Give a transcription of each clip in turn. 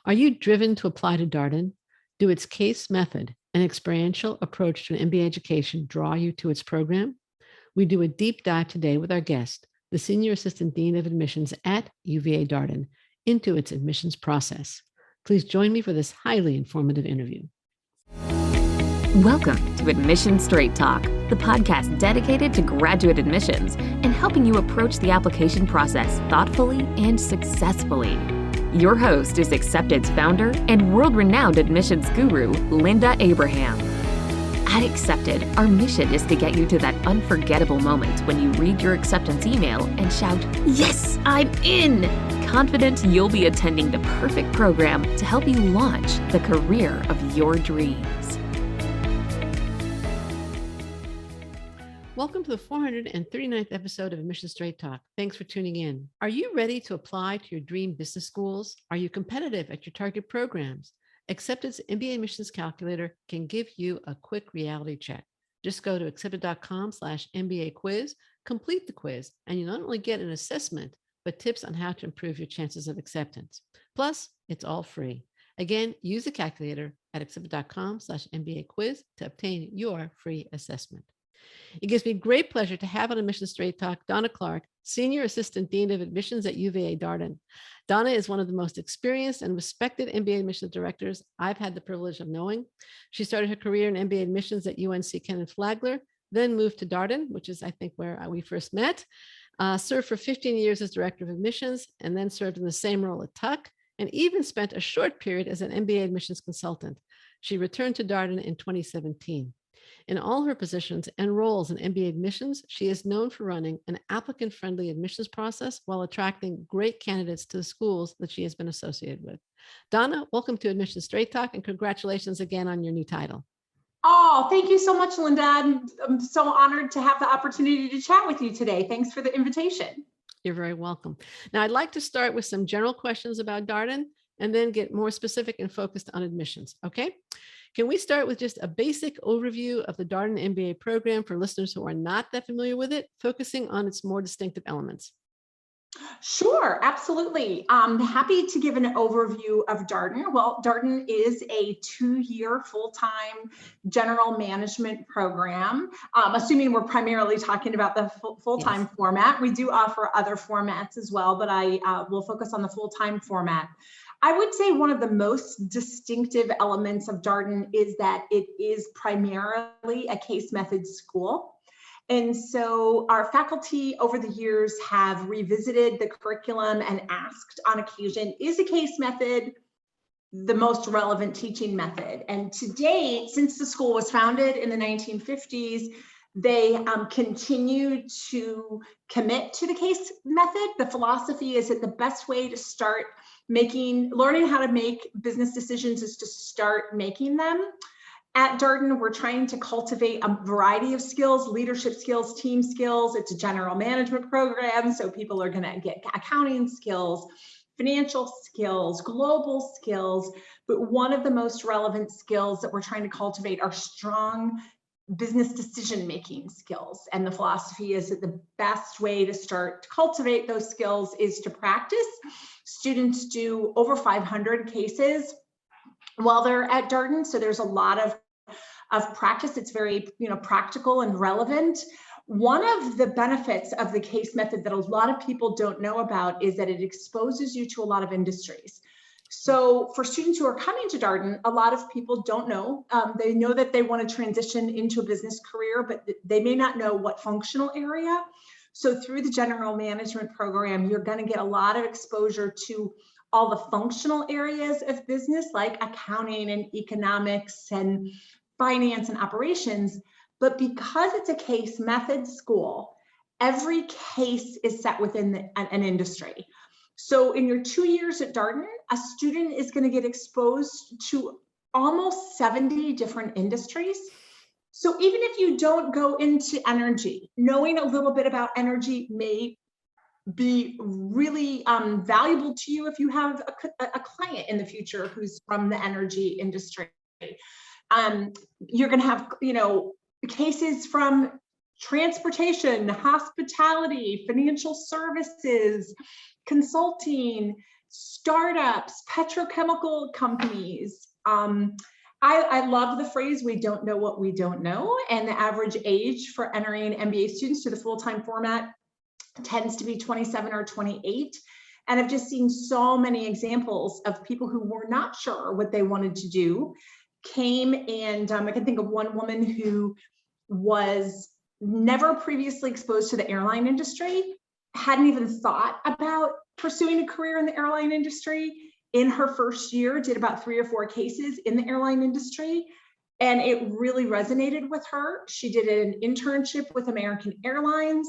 Are you driven to apply to Darden? Do its case method and experiential approach to an MBA education draw you to its program? We do a deep dive today with our guest, the Senior Assistant Dean of Admissions at UVA Darden, into its admissions process. Please join me for this highly informative interview. Welcome to Admission Straight Talk, the podcast dedicated to graduate admissions and helping you approach the application process thoughtfully and successfully. Your host is Accepted's founder and world-renowned admissions guru, Linda Abraham. At Accepted, our mission is to get you to that unforgettable moment when you read your acceptance email and shout, "Yes, I'm in!" confident you'll be attending the perfect program to help you launch the career of your dreams. Welcome to the 439th episode of Admission Straight Talk. Thanks for tuning in. Are you ready to apply to your dream business schools? Are you competitive at your target programs? Accepted's MBA admissions calculator can give you a quick reality check. Just go to accepted.com/MBA quiz, complete the quiz, and you not only get an assessment, but tips on how to improve your chances of acceptance. Plus, it's all free. Again, use the calculator at accepted.com/MBA quiz to obtain your free assessment. It gives me great pleasure to have on Admission Straight Talk, Dawna Clarke, Senior Assistant Dean of Admissions at UVA Darden. Donna is one of the most experienced and respected MBA admissions directors I've had the privilege of knowing. She started her career in MBA admissions at UNC Kenneth Flagler, then moved to Darden, which is, I think, where we first met, served for 15 years as Director of Admissions, and then served in the same role at Tuck, and even spent a short period as an MBA admissions consultant. She returned to Darden in 2017. In all her positions and roles in MBA admissions, she is known for running an applicant-friendly admissions process while attracting great candidates to the schools that she has been associated with. Donna, welcome to Admission Straight Talk, and congratulations again on your new title. Oh, thank you so much, Linda. I'm so honored to have the opportunity to chat with you today. Thanks for the invitation. You're very welcome. Now, I'd like to start with some general questions about Darden and then get more specific and focused on admissions, okay? Can we start with just a basic overview of the Darden MBA program for listeners who are not that familiar with it, focusing on its more distinctive elements? Sure, absolutely. I'm happy to give an overview of Darden. Well, Darden is a 2-year full-time general management program. Assuming we're primarily talking about the full-time Yes. format. We do offer other formats as well, but I will focus on the full-time format. I would say one of the most distinctive elements of Darden is that it is primarily a case method school. And so our faculty over the years have revisited the curriculum and asked on occasion, is a case method the most relevant teaching method? And to date, since the school was founded in the 1950s, they continue to commit to the case method. The philosophy is that the best way to start learning how to make business decisions is to start making them. At Darden, we're trying to cultivate a variety of skills, leadership skills, team skills. It's a general management program, so people are going to get accounting skills, financial skills, global skills. But one of the most relevant skills that we're trying to cultivate are strong business decision-making skills. And the philosophy is that the best way to start to cultivate those skills is to practice. Students do over 500 cases while they're at Darden. So there's a lot of practice. It's very, practical and relevant. One of the benefits of the case method that a lot of people don't know about is that it exposes you to a lot of industries. So for students who are coming to Darden, a lot of people don't know. They know that they want to transition into a business career, but they may not know what functional area. So through the general management program, you're going to get a lot of exposure to all the functional areas of business, like accounting and economics and finance and operations. But because it's a case method school, every case is set within an industry. So in your 2 years at Darden, a student is going to get exposed to almost 70 different industries. So even if you don't go into energy, knowing a little bit about energy may be really valuable to you if you have a client in the future who's from the energy industry. You're going to have, cases from transportation, hospitality, financial services, consulting, startups, petrochemical companies. I love the phrase, we don't know what we don't know. And the average age for entering MBA students to the full-time format tends to be 27 or 28. And I've just seen so many examples of people who were not sure what they wanted to do, came and I can think of one woman who was never previously exposed to the airline industry, hadn't even thought about pursuing a career in the airline industry. In her first year, did about 3 or 4 cases in the airline industry, and it really resonated with her. She did an internship with American Airlines,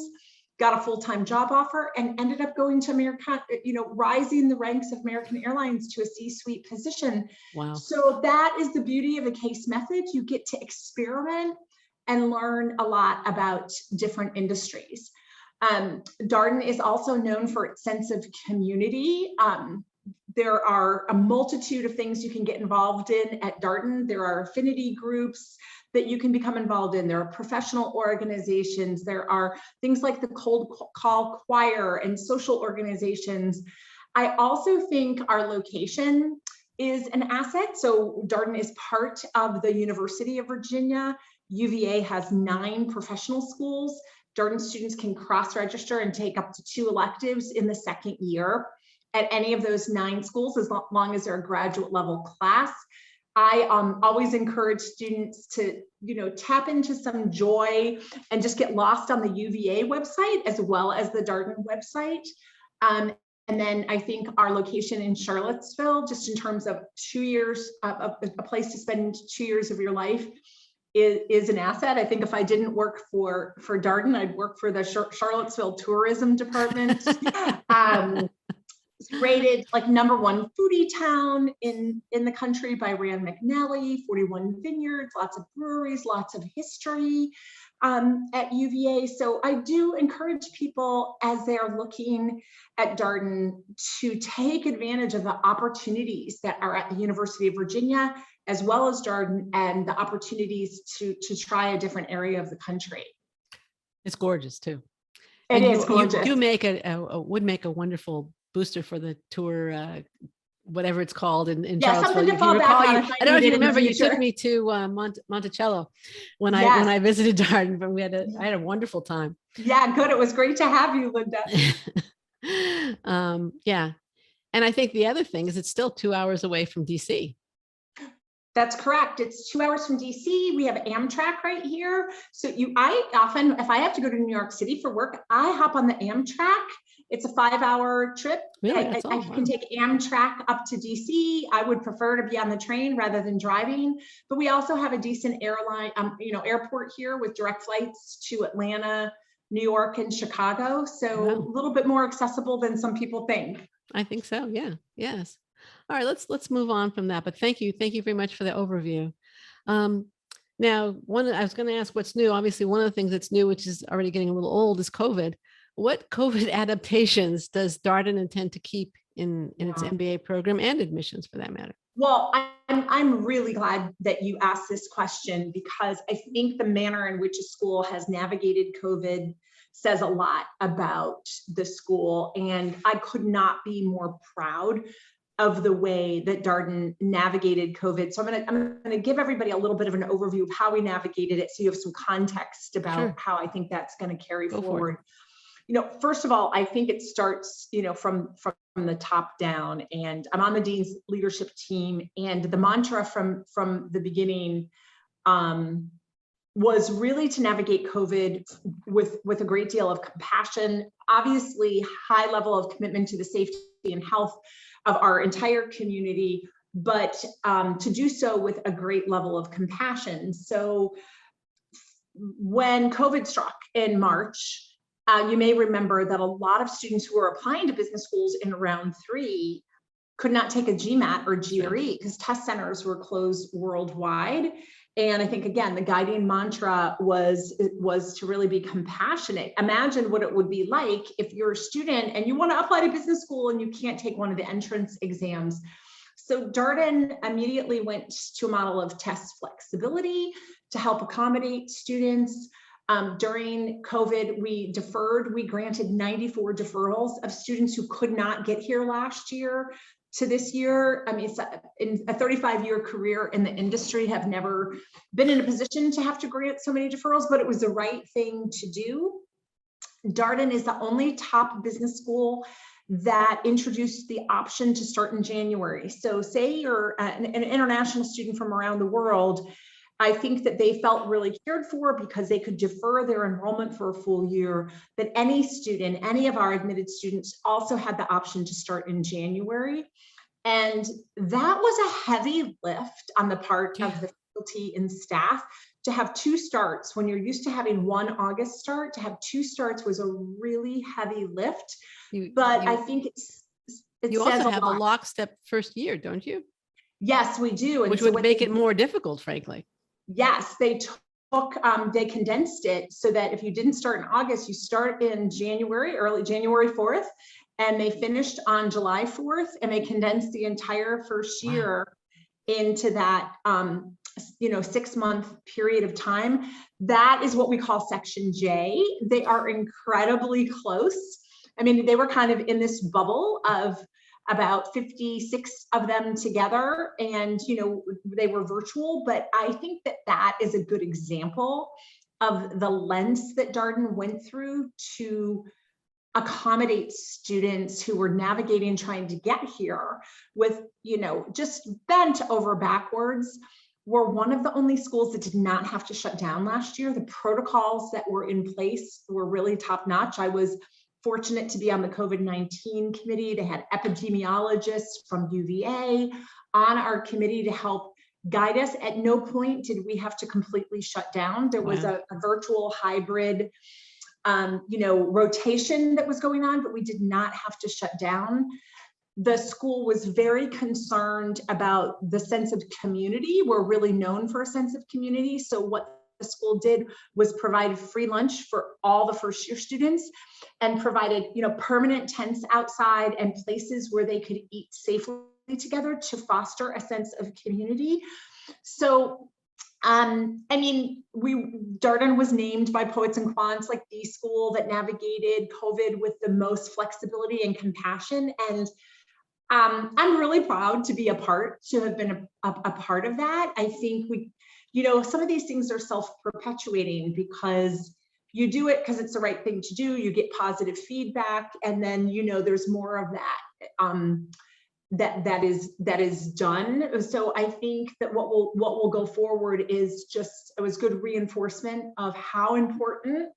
got a full-time job offer, and ended up going to American, rising the ranks of American Airlines to a C-suite position. Wow. So that is the beauty of a case method. You get to experiment and learn a lot about different industries. Darden is also known for its sense of community. There are a multitude of things you can get involved in at Darden. There are affinity groups that you can become involved in. There are professional organizations. There are things like the cold call choir and social organizations. I also think our location is an asset. So Darden is part of the University of Virginia. UVA has 9 professional schools. Darden students can cross-register and take up to 2 electives in the second year at any of those 9 schools, as long as they're a graduate level class. I always encourage students to, tap into some joy and just get lost on the UVA website as well as the Darden website. And then I think our location in Charlottesville, just in terms of 2 years, a place to spend 2 years of your life, is an asset. I think if I didn't work for Darden, I'd work for the Charlottesville Tourism Department. It's rated like #1 foodie town in the country by Rand McNally, 41 vineyards, lots of breweries, lots of history at UVA. So I do encourage people as they're looking at Darden to take advantage of the opportunities that are at the University of Virginia, as well as Darden, and the opportunities to try a different area of the country. It's gorgeous too. It is gorgeous. You make would make a wonderful booster for the tour, whatever it's called in Charlottesville. Something to fall back on. I don't know if you remember, you took me to Monticello when I visited Darden, but I had a wonderful time. Yeah, good. It was great to have you, Linda. Yeah. And I think the other thing is it's still 2 hours away from DC. That's correct. It's 2 hours from DC. We have Amtrak right here. So I often, if I have to go to New York City for work, I hop on the Amtrak. It's a 5-hour trip. Really? I can take Amtrak up to DC. I would prefer to be on the train rather than driving, but we also have a decent airline, airport here with direct flights to Atlanta, New York, and Chicago. So wow. A little bit more accessible than some people think. I think so. Yeah. Yes. All right, let's move on from that. But thank you very much for the overview. Now, I was going to ask what's new. Obviously, one of the things that's new, which is already getting a little old, is COVID. What COVID adaptations does Darden intend to keep in its MBA program and admissions, for that matter? Well, I'm really glad that you asked this question, because I think the manner in which a school has navigated COVID says a lot about the school, and I could not be more proud of the way that Darden navigated COVID. So I'm gonna give everybody a little bit of an overview of how we navigated it, so you have some context about how I think that's going to carry forward. First of all, I think it starts, from the top down, and I'm on the Dean's leadership team, and the mantra from the beginning was really to navigate COVID with a great deal of compassion, obviously high level of commitment to the safety and health of our entire community, but to do so with a great level of compassion. So when COVID struck in March, you may remember that a lot of students who were applying to business schools in round 3 could not take a GMAT or GRE because test centers were closed worldwide. And I think, again, the guiding mantra was to really be compassionate. Imagine what it would be like if you're a student and you want to apply to business school and you can't take one of the entrance exams. So Darden immediately went to a model of test flexibility to help accommodate students. During COVID, we granted 94 deferrals of students who could not get here last year to this year. I mean, in a 35-year career in the industry, have never been in a position to have to grant so many deferrals, but it was the right thing to do. Darden is the only top business school that introduced the option to start in January. So say you're an international student from around the world, I think that they felt really cared for because they could defer their enrollment for a full year, that any student, any of our admitted students also had the option to start in January. And that was a heavy lift on the part of the faculty and staff to have two starts. When you're used to having one August start, to have two starts was a really heavy lift. I think you also have a lockstep first year, don't you? Yes, we do. And which would make it more difficult, frankly. Yes, they condensed it so that if you didn't start in August, you start in January, early January 4th, and they finished on July 4th, and they condensed the entire first year into that 6-month period of time. That is what we call Section J. They are incredibly close. I mean, they were kind of in this bubble of about 56 of them together, and they were virtual, but I think that is a good example of the lens that Darden went through to accommodate students who were navigating trying to get here with just bent over backwards. We're one of the only schools that did not have to shut down last year. The protocols that were in place were really top notch. I was fortunate to be on the COVID-19 committee. They had epidemiologists from UVA on our committee to help guide us. At no point did we have to completely shut down. There was a virtual hybrid, rotation that was going on, but we did not have to shut down. The school was very concerned about the sense of community. We're really known for a sense of community. So what the school did was provide free lunch for all the first year students, and provided permanent tents outside and places where they could eat safely together to foster a sense of community. So Darden was named by Poets and Quants like the school that navigated COVID with the most flexibility and compassion, and I'm really proud to have been a part of that. I think some of these things are self-perpetuating because you do it because it's the right thing to do. You get positive feedback, and then there's more of that that is done. So I think that what will go forward is it was good reinforcement of how important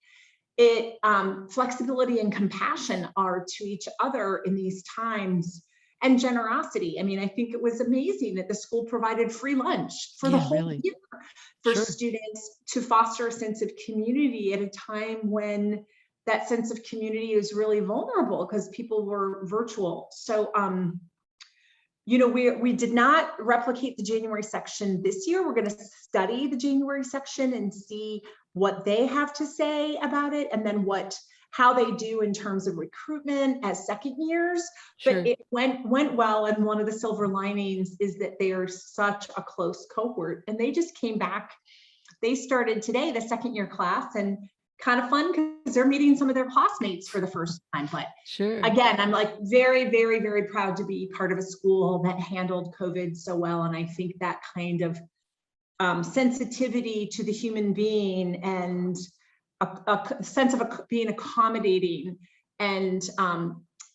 flexibility and compassion are to each other in these times. And generosity. I mean, I think it was amazing that the school provided free lunch for the whole year for students to foster a sense of community at a time when that sense of community is really vulnerable because people were virtual. So, we did not replicate the January section this year. We're going to study the January section and see what they have to say about it, and then how they do in terms of recruitment as second years. But it went well, and one of the silver linings is that they are such a close cohort, and they just came back. They started today, the second year class, and kind of fun because they're meeting some of their classmates for the first time. But again, I'm like very, very, very proud to be part of a school that handled COVID so well. And I think that kind of sensitivity to the human being and a sense of being accommodating and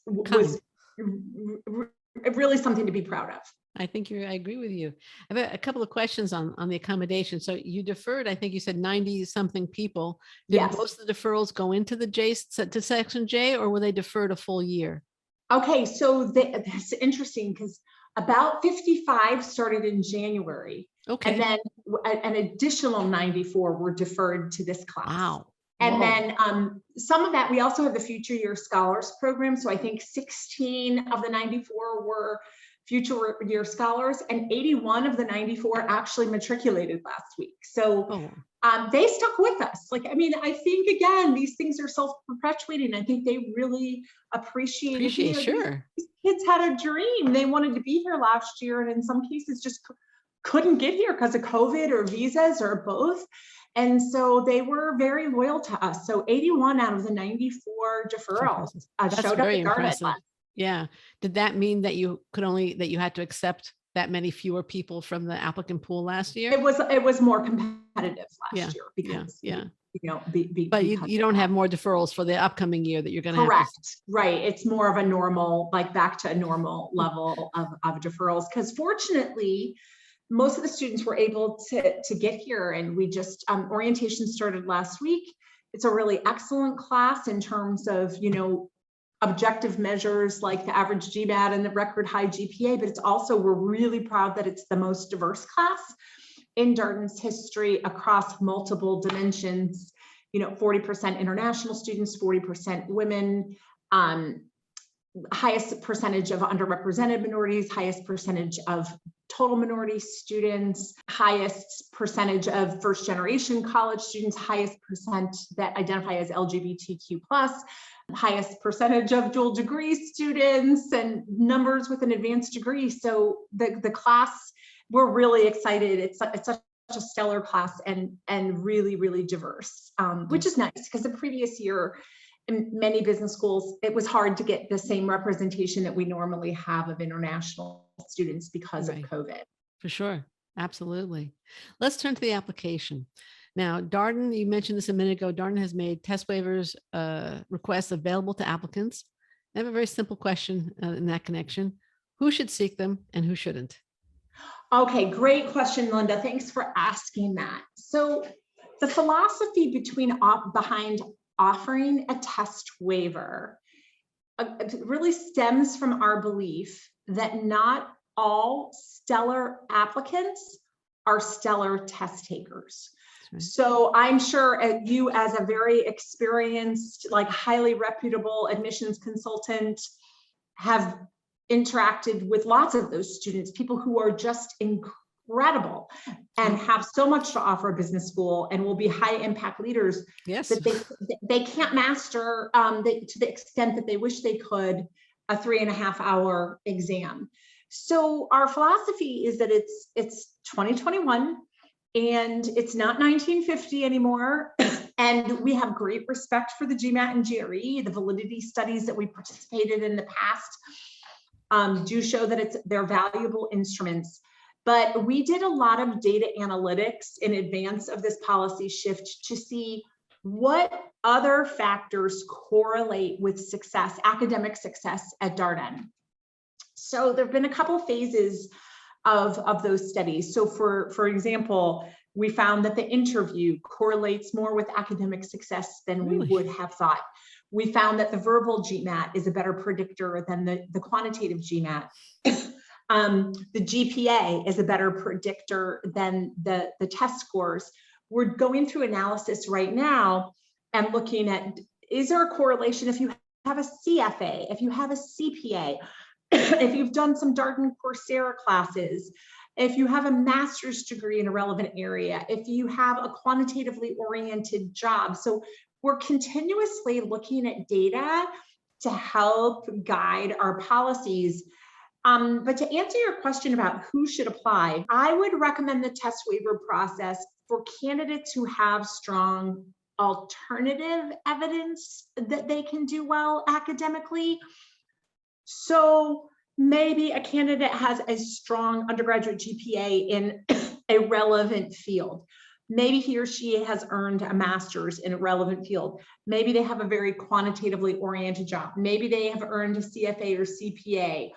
was really something to be proud of. I agree with you. I have a couple of questions on the accommodation. So you deferred, I think you said 90 something people. Did most of the deferrals go into to Section J, or were they deferred a full year? Okay, so that's interesting because about 55 started in January. Okay. And then an additional 94 were deferred to this class. Wow. And then some of that, we also have the Future Year Scholars Program. So I think 16 of the 94 were Future Year Scholars, and 81 of the 94 actually matriculated last week. So they stuck with us. I think, again, these things are self-perpetuating. I think they really appreciate sure. These kids had a dream. They wanted to be here last year, and in some cases just couldn't get here because of COVID or visas or both. And so they were very loyal to us. So 81 out of the 94 deferrals That's showed up very at Darden. impressive. Yeah. Did that mean that you had to accept that many fewer people from the applicant pool last year? It was more competitive last year because but you don't have more deferrals for the upcoming year that you're going to have. Correct. Right. It's more of a normal, like back to a normal level of deferrals. Because fortunately, most of the students were able to get here, and we just orientation started last week. It's a really excellent class in terms of, objective measures like the average GMAT and the record high GPA, but it's also, we're really proud that it's the most diverse class in Darden's history across multiple dimensions. 40% international students, 40% women, highest percentage of underrepresented minorities, highest percentage of total minority students, highest percentage of first generation college students, highest percent that identify as LGBTQ+, highest percentage of dual degree students, and numbers with an advanced degree. So the class, we're really excited. It's such a stellar class and really, really diverse, which is nice, because the previous year in many business schools, it was hard to get the same representation that we normally have of international students because of COVID. For sure. Absolutely. Let's turn to the application. Now, Darden, you mentioned this a minute ago, Darden has made test waivers requests available to applicants. I have a very simple question in that connection. Who should seek them and who shouldn't? Okay, great question, Linda. Thanks for asking that. So the philosophy behind offering a test waiver really stems from our belief that not all stellar applicants are stellar test takers. Right. So I'm sure you, as a very experienced, highly reputable admissions consultant, have interacted with lots of those students, people who are just incredible and have so much to offer a business school and will be high impact leaders. Yes. That they can't master to the extent that they wish they could a 3.5-hour exam. So our philosophy is that it's 2021 and it's not 1950 anymore. And we have great respect for the GMAT and GRE. The validity studies that we participated in the past do show that they're valuable instruments. But we did a lot of data analytics in advance of this policy shift to see what other factors correlate with success, academic success at Darden. So there have been a couple phases of those studies. So for example, we found that the interview correlates more with academic success than we would have thought. We found that the verbal GMAT is a better predictor than the quantitative GMAT. The GPA is a better predictor than the test scores. We're going through analysis right now and looking at, is there a correlation if you have a CFA, if you have a CPA, if you've done some Darden Coursera classes, if you have a master's degree in a relevant area, if you have a quantitatively oriented job. So we're continuously looking at data to help guide our policies. But to answer your question about who should apply, I would recommend the test waiver process for candidates who have strong alternative evidence that they can do well academically. So maybe a candidate has a strong undergraduate GPA in a relevant field. Maybe he or she has earned a master's in a relevant field. Maybe they have a very quantitatively oriented job. Maybe they have earned a CFA or CPA.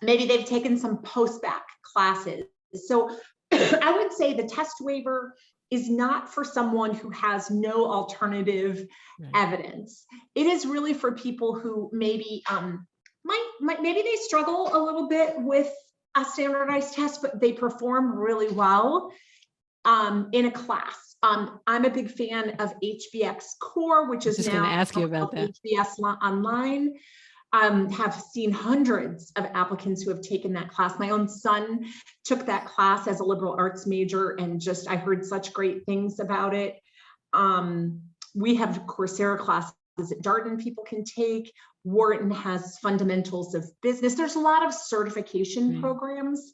Maybe they've taken some post-bac classes. So I would say the test waiver is not for someone who has no alternative evidence. It is really for people who maybe maybe they struggle a little bit with a standardized test, but they perform really well in a class. I'm a big fan of HBX Core, which is now ask you about that. HBS Online. Have seen hundreds of applicants who have taken that class. My own son took that class as a liberal arts major, and I heard such great things about it. We have Coursera classes at Darden people can take. Wharton has fundamentals of business. There's a lot of certification programs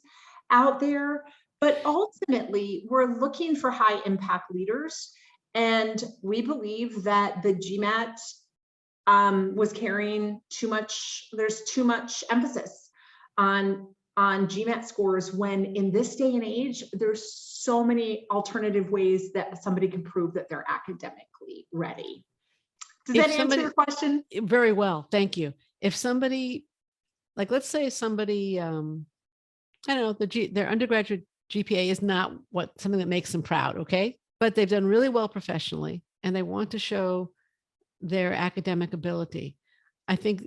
out there, But ultimately, we're looking for high impact leaders. And we believe that the GMAT was carrying too much, there's too much emphasis on GMAT scores, when in this day and age, there's so many alternative ways that somebody can prove that they're academically ready. Does that answer your question? Very well, thank you. If somebody, like, let's say somebody, I don't know, their undergraduate GPA is not something that makes them proud, okay? But they've done really well professionally and they want to show their academic ability. I think,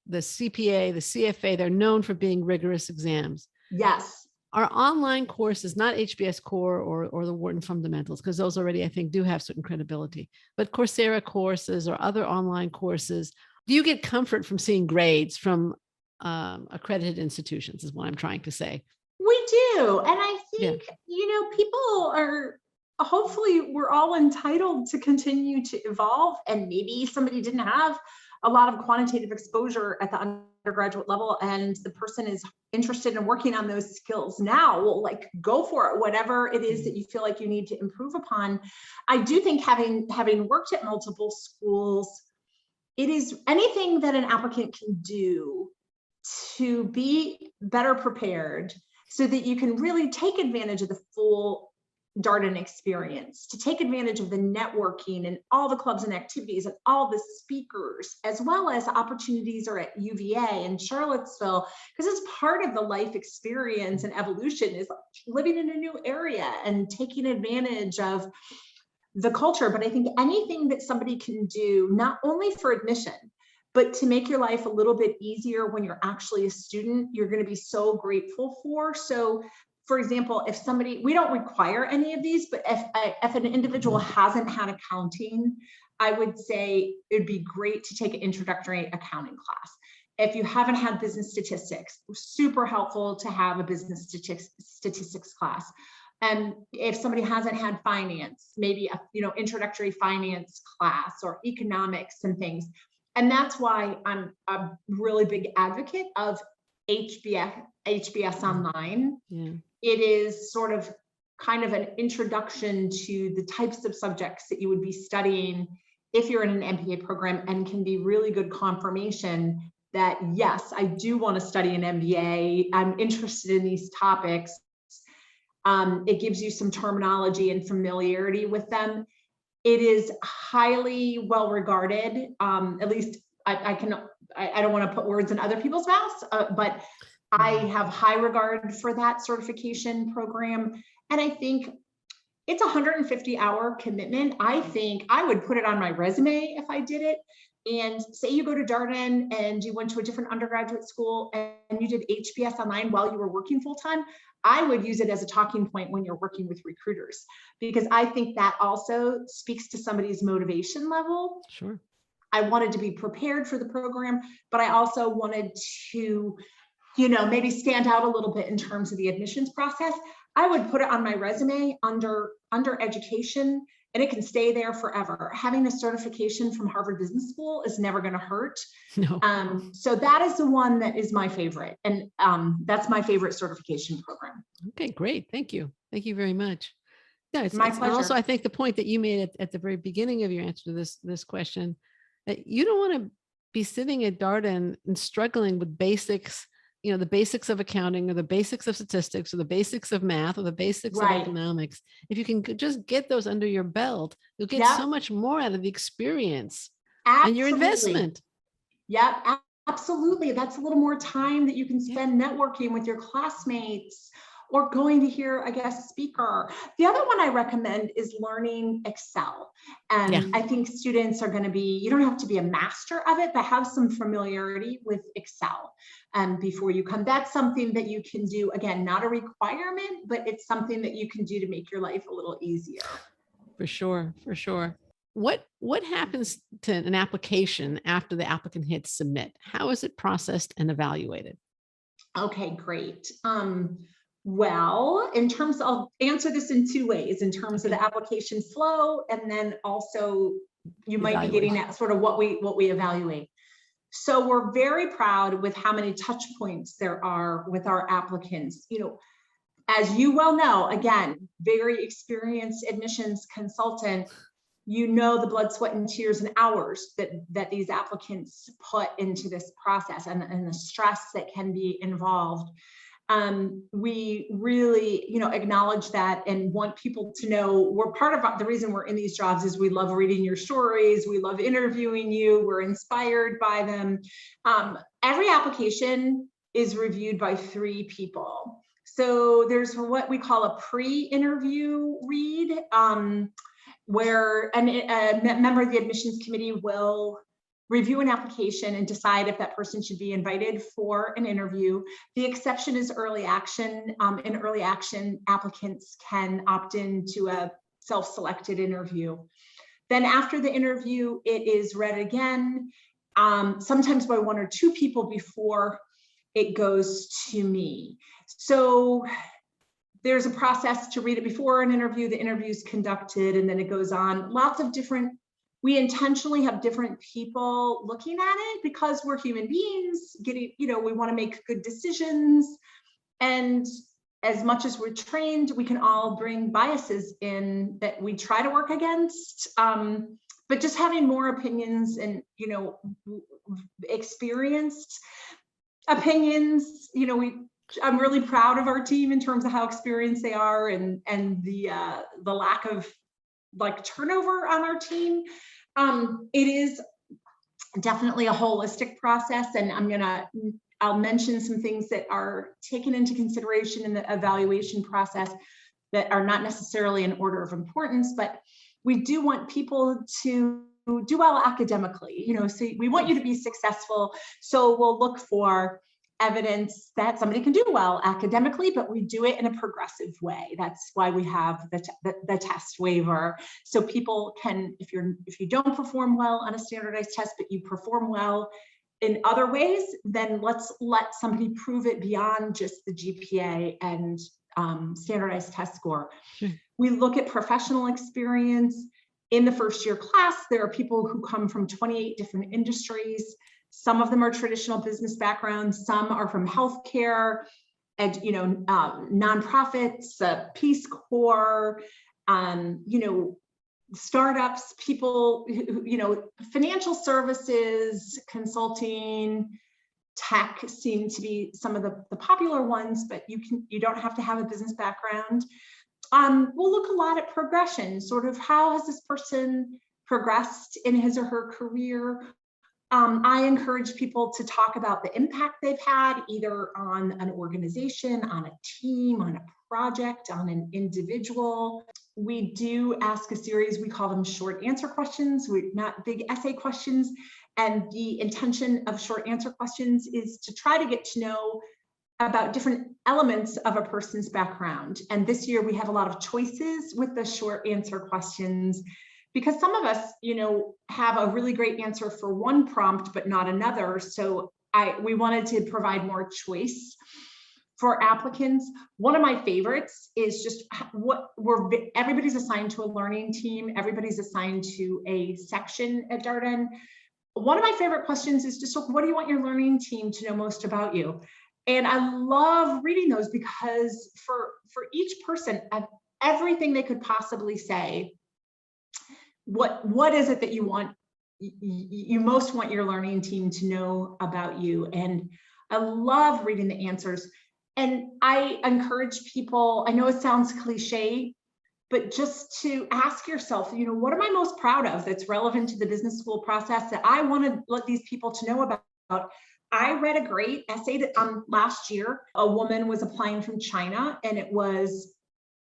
the CPA, the CFA, they're known for being rigorous exams. Yes. Our online courses, not HBS Core or the Wharton Fundamentals, because those already, I think, do have certain credibility, but Coursera courses or other online courses, do you get comfort from seeing grades from accredited institutions is what I'm trying to say. We do. And I think, people are, hopefully we're all entitled to continue to evolve, and maybe somebody didn't have a lot of quantitative exposure at the undergraduate level and the person is interested in working on those skills now. Well, like, go for it, whatever it is that you feel like you need to improve upon. I do think having worked at multiple schools, it is anything that an applicant can do to be better prepared so that you can really take advantage of the full Darden experience, to take advantage of the networking and all the clubs and activities and all the speakers, as well as opportunities are at UVA and Charlottesville, because it's part of the life experience and evolution is living in a new area and taking advantage of the culture. But I think anything that somebody can do, not only for admission, but to make your life a little bit easier when you're actually a student, you're going to be so grateful for. So, for example, if somebody, we don't require any of these, but if an individual hasn't had accounting, I would say it'd be great to take an introductory accounting class. If you haven't had business statistics, super helpful to have a business statistics class. And if somebody hasn't had finance, maybe a introductory finance class or economics and things. And that's why I'm a really big advocate of HBS Online. Yeah. It is sort of kind of an introduction to the types of subjects that you would be studying if you're in an MBA program, and can be really good confirmation that, yes, I do want to study an MBA. I'm interested in these topics. It gives you some terminology and familiarity with them. It is highly well regarded. At least I don't want to put words in other people's mouths, but I have high regard for that certification program. And I think it's a 150-hour commitment. I think I would put it on my resume if I did it. And say you go to Darden and you went to a different undergraduate school and you did HBS Online while you were working full-time, I would use it as a talking point when you're working with recruiters, because I think that also speaks to somebody's motivation level. Sure. I wanted to be prepared for the program, but I also wanted to, maybe stand out a little bit in terms of the admissions process. I would put it on my resume under education, and it can stay there forever. Having a certification from Harvard Business School is never going to hurt. No. So that is the one that is my favorite. And that's my favorite certification program. Okay, great. Thank you. Thank you very much. Yeah, it's My pleasure. Also, I think the point that you made at the very beginning of your answer to this question, that you don't want to be sitting at Darden and struggling with basics, the basics of accounting or the basics of statistics or the basics of math or the basics of economics. If you can just get those under your belt, you'll get so much more out of the experience and your investment. Yep, absolutely. That's a little more time that you can spend networking with your classmates or going to hear a guest speaker. The other one I recommend is learning Excel. And I think students are going to be, you don't have to be a master of it, but have some familiarity with Excel before you come. That's something that you can do. Again, not a requirement, but it's something that you can do to make your life a little easier. For sure, for sure. What happens to an application after the applicant hits submit? How is it processed and evaluated? Okay, great. Well, I'll answer this in two ways, in terms of the application flow, and then also you might be getting at sort of what we evaluate. So we're very proud with how many touch points there are with our applicants. As you well know, again, very experienced admissions consultant, you know the blood, sweat, and tears and hours that these applicants put into this process and the stress that can be involved. We really, acknowledge that and want people to know we're part of the reason we're in these jobs is we love reading your stories. We love interviewing you. We're inspired by them. Every application is reviewed by 3 people. So there's what we call a pre-interview read, where a member of the admissions committee will review an application and decide if that person should be invited for an interview. The exception is early action. In early action, applicants can opt into a self-selected interview. Then after the interview, it is read again, sometimes by 1 or 2 people before it goes to me. So there's a process to read it before an interview, the interview is conducted, and then it goes on. Lots of different, we intentionally have different people looking at it because we're human beings, we want to make good decisions. And as much as we're trained, we can all bring biases in that we try to work against. But just having more opinions and, experienced opinions, I'm really proud of our team in terms of how experienced they are and the lack of turnover on our team. It is definitely a holistic process, and I'll mention some things that are taken into consideration in the evaluation process that are not necessarily in order of importance, but we do want people to do well academically, so we want you to be successful. So we'll look for evidence that somebody can do well academically, but we do it in a progressive way. That's why we have the test waiver. So people can, if you don't perform well on a standardized test, but you perform well in other ways, then let's let somebody prove it beyond just the GPA and standardized test score. Sure. We look at professional experience. In the first year class, there are people who come from 28 different industries. Some of them are traditional business backgrounds. Some are from healthcare, and nonprofits, Peace Corps, startups, people, financial services, consulting, tech seem to be some of the popular ones, but you don't have to have a business background. We'll look a lot at progression, sort of how has this person progressed in his or her career. I encourage people to talk about the impact they've had either on an organization, on a team, on a project, on an individual. We do ask a series, we call them short answer questions. We're not big essay questions. And the intention of short answer questions is to try to get to know about different elements of a person's background. And this year we have a lot of choices with the short answer questions, because some of us, have a really great answer for one prompt, but not another. So we wanted to provide more choice for applicants. One of my favorites is just everybody's assigned to a learning team. Everybody's assigned to a section at Darden. One of my favorite questions is just, what do you want your learning team to know most about you? And I love reading those because for each person, everything they could possibly say, what is it that you most want your learning team to know about you? And I love reading the answers. And I encourage people, I know it sounds cliche, but just to ask yourself, what am I most proud of that's relevant to the business school process that I want to let these people to know about? I read a great essay that last year, a woman was applying from China, and it was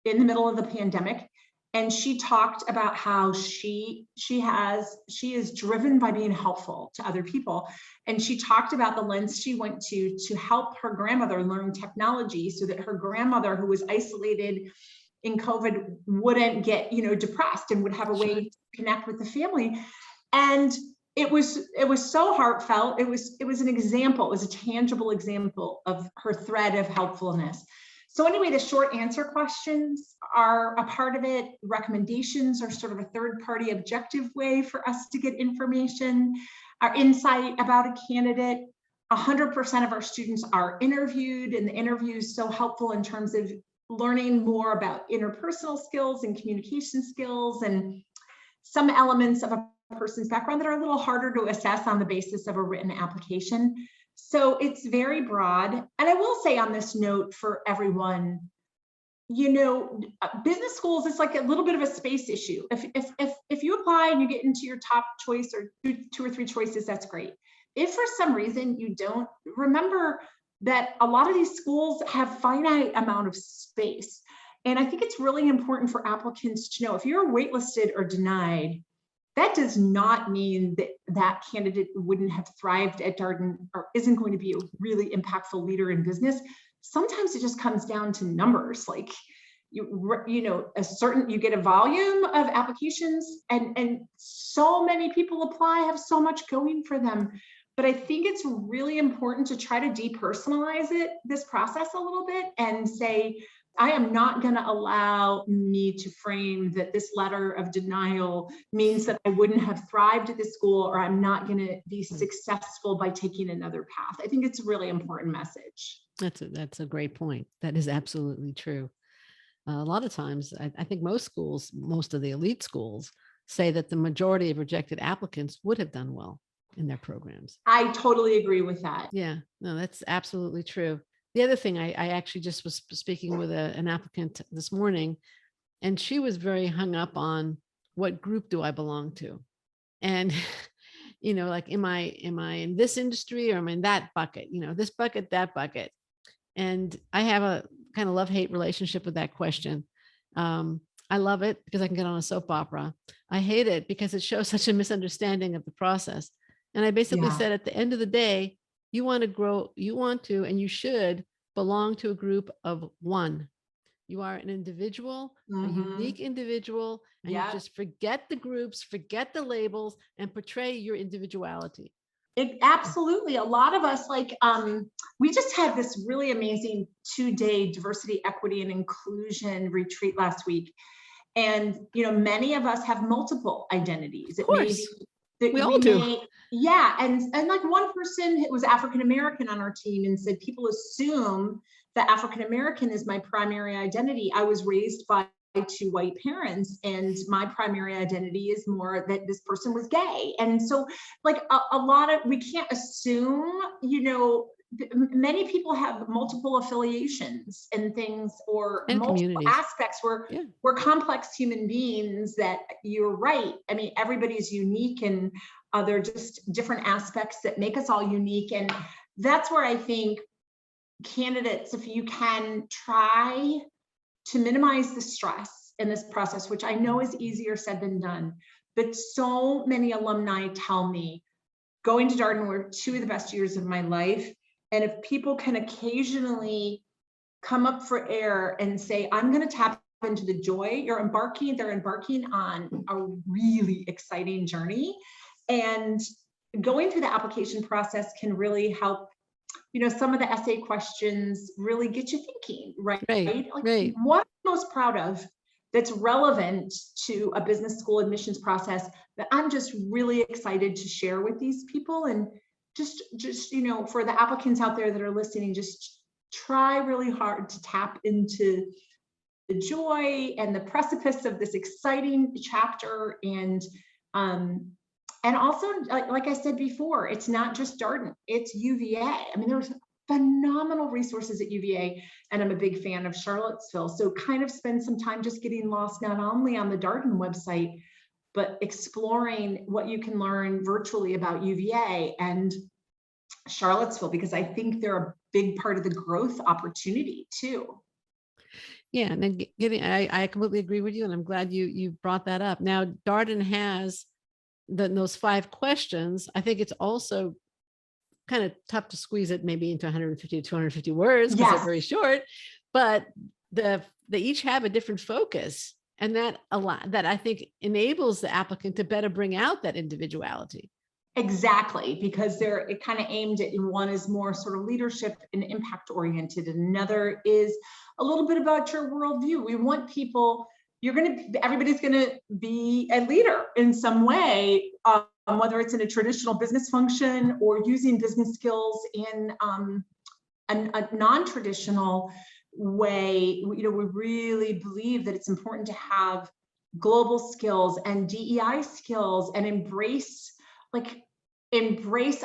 in the middle of the pandemic. And she talked about how she is driven by being helpful to other people. And she talked about the lens she went to help her grandmother learn technology so that her grandmother, who was isolated in COVID, wouldn't get, depressed and would have a way to connect with the family. And it was so heartfelt. It was an example, it was a tangible example of her thread of helpfulness. So anyway, the short answer questions are a part of it. Recommendations are sort of a third-party objective way for us to get information, our insight about a candidate. 100% of our students are interviewed, and the interview is so helpful in terms of learning more about interpersonal skills and communication skills and some elements of a person's background that are a little harder to assess on the basis of a written application. So it's very broad. And I will say on this note for everyone, business schools is like a little bit of a space issue. If you apply and you get into your top choice or two or three choices, that's great. If for some reason you don't, remember that a lot of these schools have finite amount of space. And I think it's really important for applicants to know if you're waitlisted or denied, that does not mean that that candidate wouldn't have thrived at Darden or isn't going to be a really impactful leader in business. Sometimes it just comes down to numbers. Like you get a volume of applications and so many people apply, have so much going for them. But I think it's really important to try to depersonalize this process a little bit and say, I am not going to allow me to frame that this letter of denial means that I wouldn't have thrived at this school or I'm not going to be successful by taking another path. I think it's a really important message. That's a great point. That is absolutely true. A lot of times, I think most schools, most of the elite schools, say that the majority of rejected applicants would have done well in their programs. I totally agree with that. Yeah, no, that's absolutely true. The other thing, I actually just was speaking with an applicant this morning, and she was very hung up on what group do I belong to? And, like, am I in this industry or am I in that bucket? This bucket, that bucket. And I have a kind of love-hate relationship with that question. I love it because I can get on a soap opera. I hate it because it shows such a misunderstanding of the process. And I basically said at the end of the day, you want to grow, you want to, and you should belong to a group of one. You are an individual, a unique individual, and you just forget the groups, forget the labels, and portray your individuality. Absolutely. A lot of us, we just had this really amazing 2-day diversity, equity, and inclusion retreat last week. And, many of us have multiple identities. Of course. We all do. Yeah. And like one person was African-American on our team and said, people assume that African-American is my primary identity. I was raised by 2 white parents and my primary identity is more that this person was gay. And so we can't assume, many people have multiple affiliations and things or and multiple aspects. We're complex human beings that you're right. I mean, everybody's unique and they're just different aspects that make us all unique. And that's where I think candidates, if you can try to minimize the stress in this process, which I know is easier said than done, but so many alumni tell me going to Darden were 2 of the best years of my life. And if people can occasionally come up for air and say, I'm going to tap into the joy they're embarking on a really exciting journey. And going through the application process can really help, some of the essay questions really get you thinking, right? Right. What I'm most proud of that's relevant to a business school admissions process that I'm just really excited to share with these people. And just for the applicants out there that are listening, just try really hard to tap into the joy and the precipice of this exciting chapter. And also, like I said before, it's not just Darden, it's UVA. I mean, there's phenomenal resources at UVA, and I'm a big fan of Charlottesville. So kind of spend some time just getting lost, not only on the Darden website, but exploring what you can learn virtually about UVA and Charlottesville, because I think they're a big part of the growth opportunity too. Yeah, and then I completely agree with you, and I'm glad you brought that up. Now, Darden has those 5 questions. I think it's also kind of tough to squeeze it maybe into 150 to 250 words because they're very short, but they each have a different focus, and that I think enables the applicant to better bring out that individuality. Exactly, because they're kind of aimed at, one is more sort of leadership and impact oriented, and another is a little bit about your worldview. We want people, everybody's going to be a leader in some way, whether it's in a traditional business function or using business skills in a non-traditional way, we really believe that it's important to have global skills and DEI skills and embrace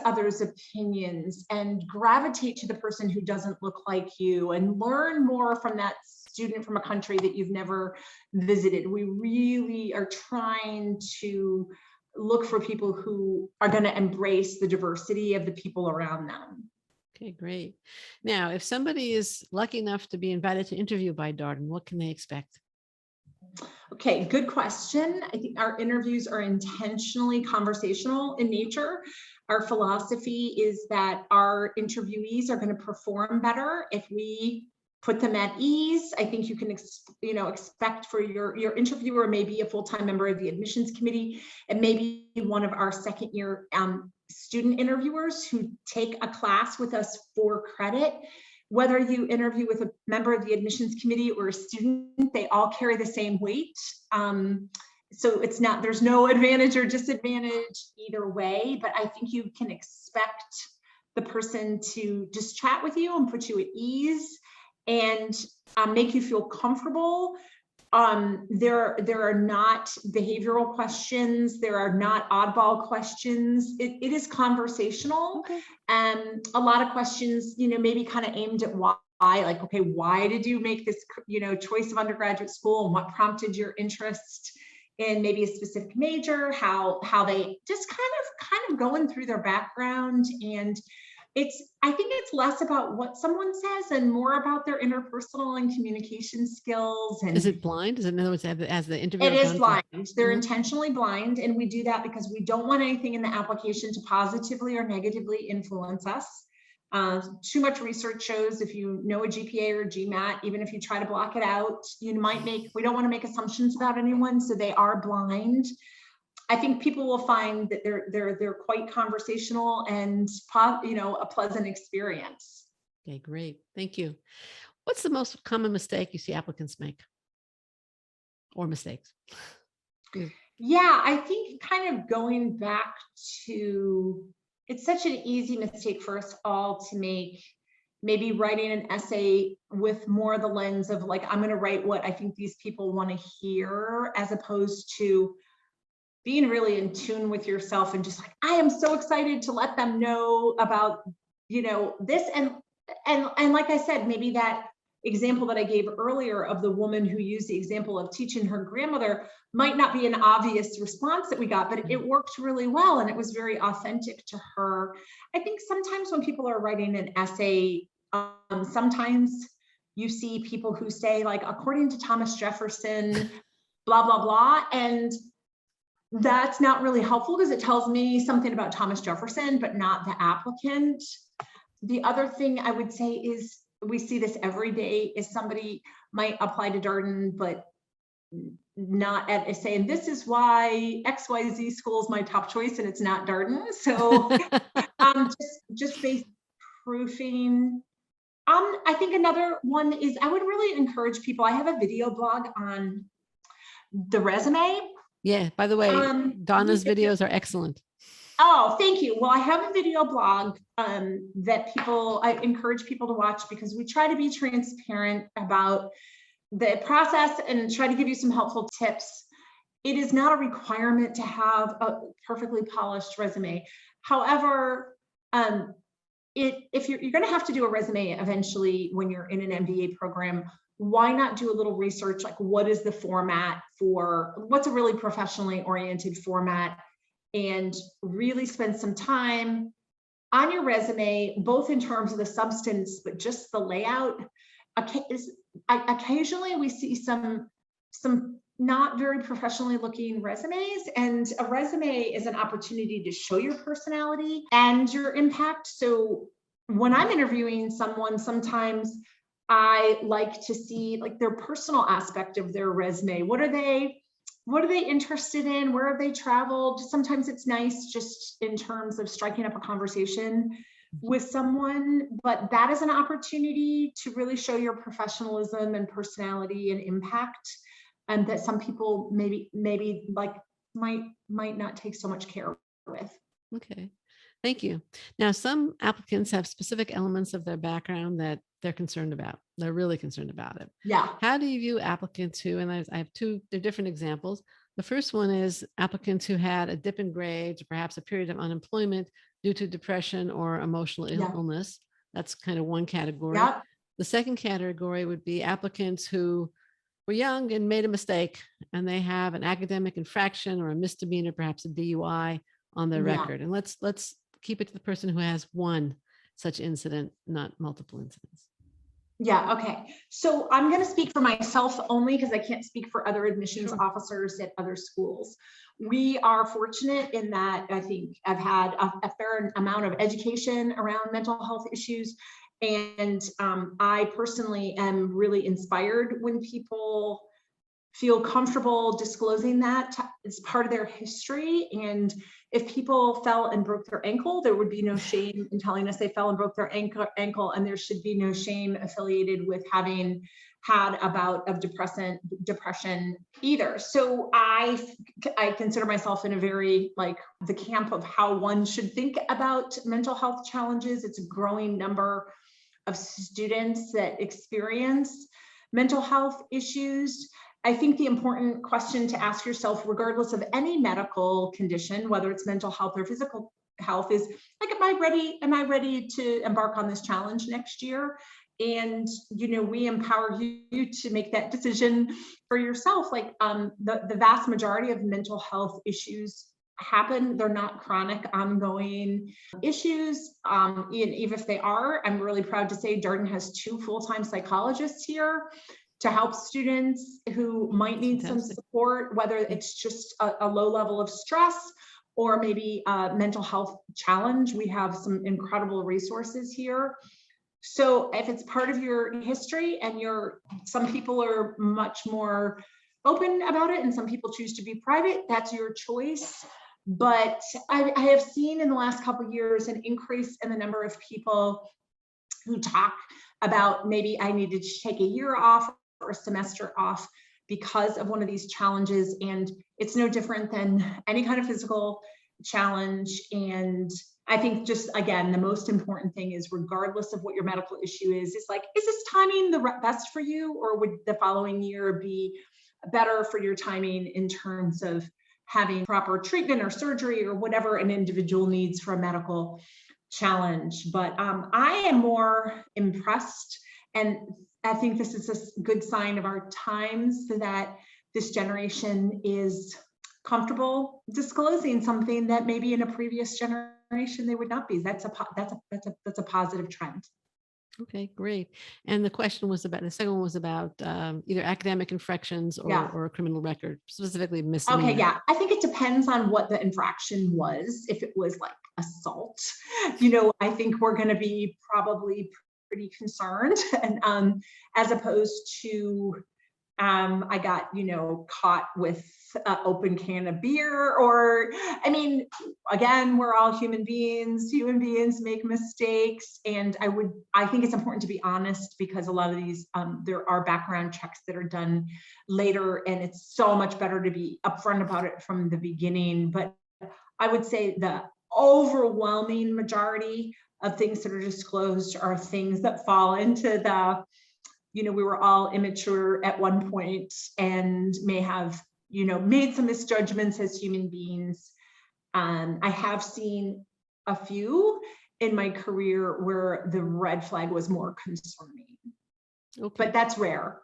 others' opinions and gravitate to the person who doesn't look like you and learn more from that student from a country that you've never visited. We really are trying to look for people who are going to embrace the diversity of the people around them. Okay, great. Now, if somebody is lucky enough to be invited to interview by Darden, what can they expect? Okay, good question. I think our interviews are intentionally conversational in nature. Our philosophy is that our interviewees are going to perform better if we put them at ease. I think you can expect for your interviewer maybe a full-time member of the admissions committee and maybe one of our second-year student interviewers who take a class with us for credit. Whether you interview with a member of the admissions committee or a student, they all carry the same weight. So there's no advantage or disadvantage either way, but I think you can expect the person to just chat with you and put you at ease and make you feel comfortable. There are not behavioral questions. There are not oddball questions. It is conversational. Okay. A lot of questions, maybe kind of aimed at why, like, okay, why did you make this, choice of undergraduate school and what prompted your interest in maybe a specific major, how they just kind of going through their background. And I think it's less about what someone says and more about their interpersonal and communication skills. And is it blind? Is it, in other words, as the interviewer? It is blind. They're intentionally blind. And we do that because we don't want anything in the application to positively or negatively influence us. Too much research shows if you know a GPA or a GMAT, even if you try to block it out, we don't want to make assumptions about anyone. So they are blind. I think people will find that they're quite conversational and a pleasant experience. Okay, great. Thank you. What's the most common mistake you see applicants make? Or mistakes? Yeah, I think kind of going back to, it's such an easy mistake for us all to make, maybe writing an essay with more the lens of like, I'm going to write what I think these people want to hear, as opposed to being really in tune with yourself and just like, I am so excited to let them know about, this. And like I said, maybe that example that I gave earlier of the woman who used the example of teaching her grandmother might not be an obvious response that we got, but it worked really well. And it was very authentic to her. I think sometimes when people are writing an essay, sometimes you see people who say like, according to Thomas Jefferson, blah, blah, blah. And that's not really helpful because it tells me something about Thomas Jefferson, but not the applicant. The other thing I would say is, we see this every day, is somebody might apply to Darden, but not saying this is why XYZ school is my top choice and it's not Darden. So just basic proofing. I think another one is, I would really encourage people, I have a video blog on the resume. Yeah, by the way, Donna's videos are excellent. Oh, thank you. Well, I have a video blog that I encourage people to watch, because we try to be transparent about the process and try to give you some helpful tips. It is not a requirement to have a perfectly polished resume. However, if you're going to have to do a resume eventually when you're in an MBA program, why not do a little research? Like, what is the format what's a really professionally oriented format, and really spend some time on your resume, both in terms of the substance, but just the layout. Occasionally we see some not very professionally looking resumes, and a resume is an opportunity to show your personality and your impact. So when I'm interviewing someone, sometimes I like to see like their personal aspect of their resume. What are they interested in? Where have they traveled? Sometimes it's nice just in terms of striking up a conversation with someone, but that is an opportunity to really show your professionalism and personality and impact, and that some people maybe like might not take so much care with. Okay. Thank you. Now, some applicants have specific elements of their background that they're concerned about. They're really concerned about it. Yeah. How do you view applicants who, and I have two, they're different examples. The first one is applicants who had a dip in grades or perhaps a period of unemployment due to depression or emotional Yeah. illness. That's kind of one category. Yeah. The second category would be applicants who were young and made a mistake, and they have an academic infraction or a misdemeanor, perhaps a DUI on their Yeah. record. And let's keep it to the person who has one such incident, not multiple incidents. Yeah, okay. So I'm going to speak for myself only because I can't speak for other admissions Sure. officers at other schools. We are fortunate in that I think I've had a fair amount of education around mental health issues. And I personally am really inspired when people feel comfortable disclosing that as part of their history. And if people fell and broke their ankle, there would be no shame in telling us they fell and broke their ankle, and there should be no shame affiliated with having had a bout of depression either. So I consider myself in a very the camp of how one should think about mental health challenges. It's a growing number of students that experience mental health issues. I think the important question to ask yourself, regardless of any medical condition, whether it's mental health or physical health, is am I ready to embark on this challenge next year? And, we empower you to make that decision for yourself. The vast majority of mental health issues happen. They're not chronic, ongoing issues. Even if they are, I'm really proud to say Darden has 2 full-time psychologists here to help students who might need some support, whether it's just a low level of stress or maybe a mental health challenge. We have some incredible resources here. So if it's part of your history and some people are much more open about it and some people choose to be private, that's your choice. But I have seen in the last couple of years an increase in the number of people who talk about maybe I needed to take a year off or a semester off because of one of these challenges. And it's no different than any kind of physical challenge. And I think just, again, the most important thing is regardless of what your medical issue is this timing the best for you, or would the following year be better for your timing in terms of having proper treatment or surgery or whatever an individual needs for a medical challenge? But I am more impressed, and I think this is a good sign of our times, that this generation is comfortable disclosing something that maybe in a previous generation they would not be. That's a positive trend. Okay, great. And the second one was about either academic infractions or a criminal record, specifically misdemeanor. Okay, yeah. I think it depends on what the infraction was. If it was assault, I think we're going to be probably pretty concerned, and as opposed to I got caught with an open can of beer, or again, we're all human beings make mistakes, and I think it's important to be honest, because a lot of these there are background checks that are done later, and it's so much better to be upfront about it from the beginning. But I would say the overwhelming majority of things that are disclosed are things that fall into the, we were all immature at one point and may have, made some misjudgments as human beings. I have seen a few in my career where the red flag was more concerning, but that's rare.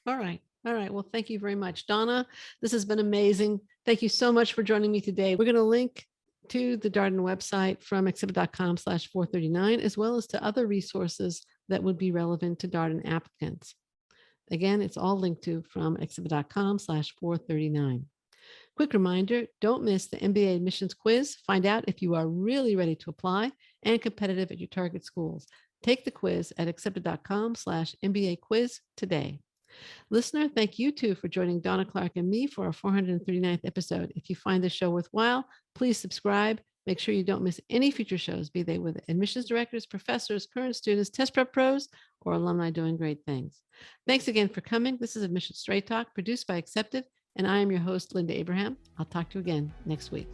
All right. Well, thank you very much, Donna. This has been amazing. Thank you so much for joining me today. We're going to link to the Darden website from exhibit.com/439, as well as to other resources that would be relevant to Darden applicants. Again, it's all linked to from exhibit.com/439. Quick reminder, don't miss the MBA admissions quiz. Find out if you are really ready to apply and competitive at your target schools. Take the quiz at exhibit.com/MBA quiz today. Listener, thank you too for joining Dawna Clarke and me for our 439th episode. If you find the show worthwhile, please subscribe. Make sure you don't miss any future shows, be they with admissions directors, professors, current students, test prep pros, or alumni doing great things. Thanks again for coming. This is Admissions Straight Talk, produced by Accepted, and I am your host, Linda Abraham. I'll talk to you again next week.